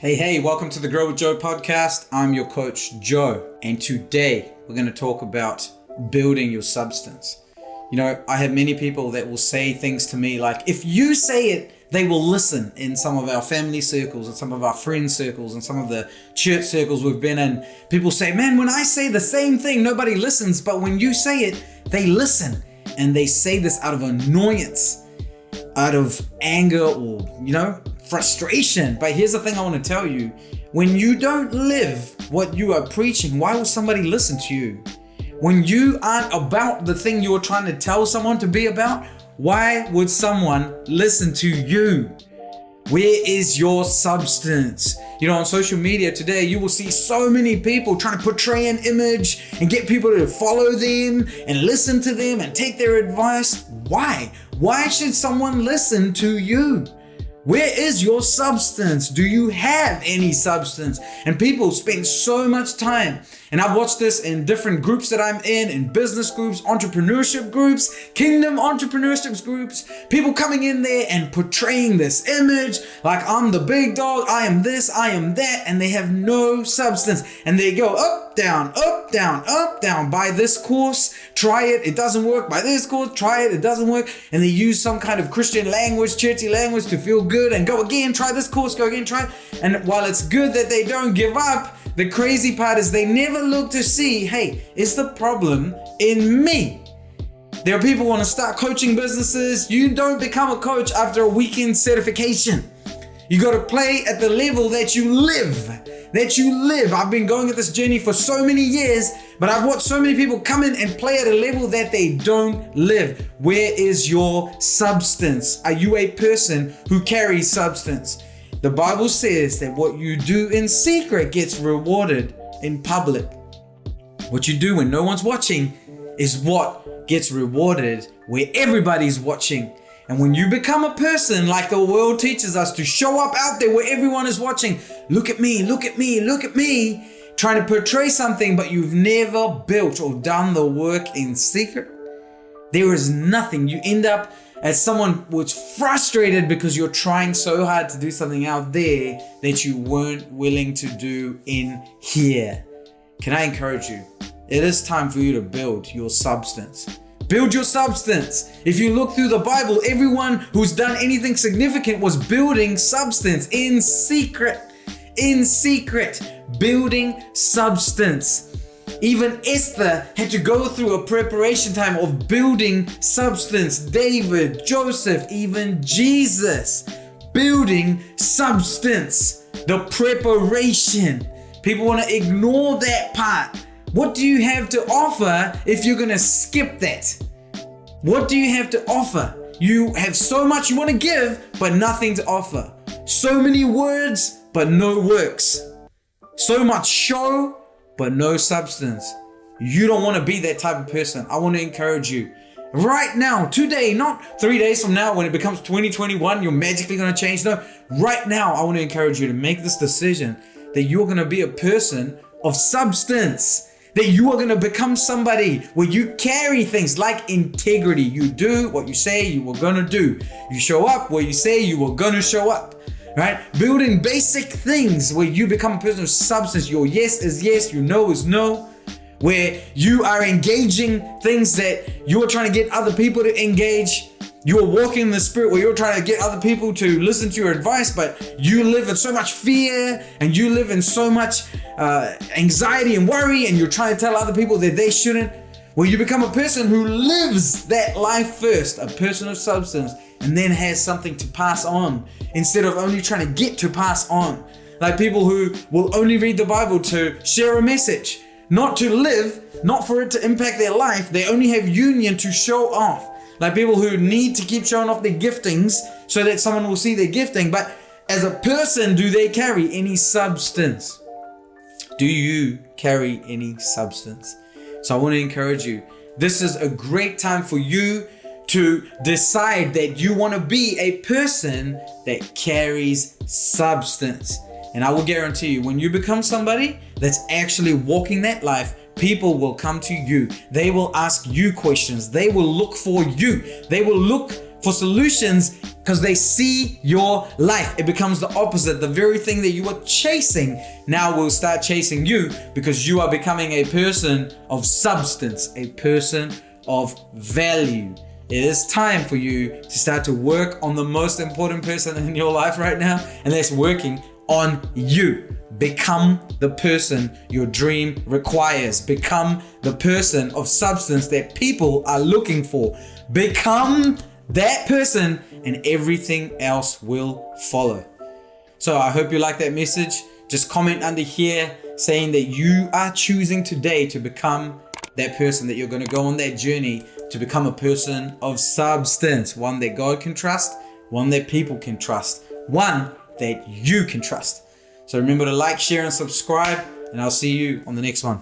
Hey, welcome to the Grow with Joe podcast. I'm your coach, Joe, and today we're going to talk about building your substance. You know, I have many people that will say things to me like, if you say it, they will listen in some of our family circles and some of our friend circles and some of the church circles we've been in. People say, man, when I say the same thing, nobody listens, but when you say it, they listen. And they say this out of annoyance, out of anger or, frustration. But here's the thing I want to tell you. When you don't live what you are preaching, why will somebody listen to you? When you aren't about the thing you're trying to tell someone to be about, why would someone listen to you? Where is your substance? On social media today, you will see so many people trying to portray an image and get people to follow them and listen to them and take their advice. Why? Why should someone listen to you? Where is your substance? Do you have any substance? And people spend so much time, and I've watched this in different groups that I'm in business groups, entrepreneurship groups, kingdom entrepreneurship groups, people coming in there and portraying this image like I'm the big dog, I am this, I am that, and they have no substance. And they go up, down, up, down, up, down. Buy this course, try it, it doesn't work. Buy this course, try it, it doesn't work. And they use some kind of Christian language, churchy language to feel good and go again, try this course, go again, try it. And while it's good that they don't give up, the crazy part is they never look to see, hey, is the problem in me? There are people who want to start coaching businesses. You don't become a coach after a weekend certification. You got to play at the level that you live. I've been going at this journey for so many years, but I've watched so many people come in and play at a level that they don't live. Where is your substance? Are you a person who carries substance? The Bible says that what you do in secret gets rewarded in public. What you do when no one's watching is what gets rewarded where everybody's watching. And when you become a person like the world teaches us to show up out there where everyone is watching, look at me, look at me, look at me, trying to portray something, but you've never built or done the work in secret, there is nothing. You end up as someone who's frustrated because you're trying so hard to do something out there that you weren't willing to do in here. Can I encourage you? It is time for you to build your substance. Build your substance. If you look through the Bible, everyone who's done anything significant was building substance in secret. In secret, building substance. Even Esther had to go through a preparation time of building substance. David, Joseph, even Jesus, building substance. The preparation. People want to ignore that part. What do you have to offer if you're going to skip that? What do you have to offer? You have so much you want to give, but nothing to offer. So many words, but no works. So much show, but no substance. You don't want to be that type of person. I want to encourage you. Right now, today, not 3 days from now when it becomes 2021, you're magically going to change. No, right now, I want to encourage you to make this decision that you're going to be a person of substance. That you are going to become somebody where you carry things like integrity. You do what you say you were going to do. You show up where you say you were going to show up. Right? Building basic things where you become a person of substance. Your yes is yes, your no is no. Where you are engaging things that you're trying to get other people to engage. You are walking in the spirit where you're trying to get other people to listen to your advice, but you live in so much fear and you live in so much anxiety and worry, and you're trying to tell other people that they shouldn't. Well, you become a person who lives that life first, a person of substance, and then has something to pass on instead of only trying to get to pass on. Like people who will only read the Bible to share a message, not to live, not for it to impact their life. They only have union to show off. Like people who need to keep showing off their giftings so that someone will see their gifting. But as a person, do they carry any substance? Do you carry any substance? So I want to encourage you. This is a great time for you to decide that you want to be a person that carries substance. And I will guarantee you, when you become somebody that's actually walking that life, people will come to you. They will ask you questions. They will look for you. They will look for solutions because they see your life. It becomes the opposite. The very thing that you were chasing now will start chasing you, because you are becoming a person of substance, a person of value. It is time for you to start to work on the most important person in your life right now, and that's working on you. Become the person your dream requires. Become the person of substance that people are looking for. Become that person, and everything else will follow. So I hope you like that message. Just comment under here saying that you are choosing today to become that person, that you're going to go on that journey to become a person of substance, one that God can trust, one that people can trust, one that you can trust. So remember to like, share, and subscribe, and I'll see you on the next one.